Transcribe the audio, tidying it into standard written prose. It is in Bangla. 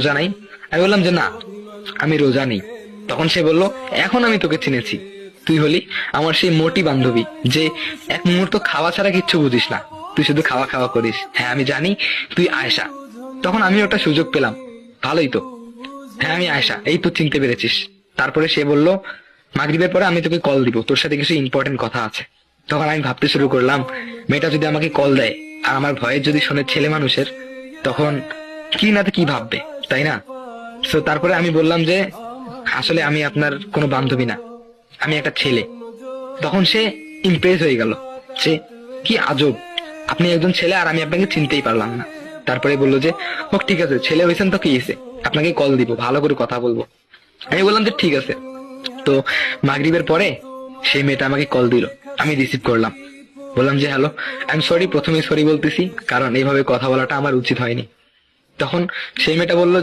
রোজা নাই? আমি বললাম যে না, আমি রোজা নেই। তখন সে বলল, এখন আমি তোকে চিনেছি, তুই হলি আমার সেই মোটি বান্ধবী, যে এক মুহূর্ত খাওয়া ছাড়া কিচ্ছু বুঝিস না, তুই শুধু খাওয়া খাওয়া করিস। হ্যাঁ আমি জানি তুই আয়েশা। তখন আমি ওটা সুযোগ পেলাম, ভালোই তো। হ্যাঁ আমি আয়েশা, এই তো চিনতে পেরেছিস। তারপরে সে বলল, মাগরিবের পরে আমি তোকে কল দিব, তোর সাথে কিছু ইম্পর্টেন্ট কথা আছে। তখন আমি ভাবতে শুরু করলাম, মেয়েটা যদি আমাকে কল দেয় আর আমার ভয়ে যদি শোনে ছেলে মানুষের, তখন কি না তো কি ভাববে, তাই না? তো তারপরে আমি বললাম যে আসলে আমি আপনার কোনো বান্ধবী না, আমি একটা ছেলে। তখন সে ইমপ্রেস হয়ে গেল, সে কি আজব, আপনি একজন ছেলে আর আমি আপনাকে চিনতেই পারলাম না। তারপরে বললো যে হোক ঠিক আছে, ছেলে হয়েছেন তো কি হয়েছে, আপনাকে কল দিব, ভালো করে কথা বলবো। আমি বললাম যে ঠিক আছে। তো মাগরিবের পরে সেই মেয়েটা আমাকে কল দিল, আমি রিসিভ করলাম, বললাম যে হ্যালো, আই এম সরি, প্রথমে সরি বলতেছি কারণ এইভাবে কথা বলাটা আমার উচিত হয়নি। তখন সেই মেয়েটা বলল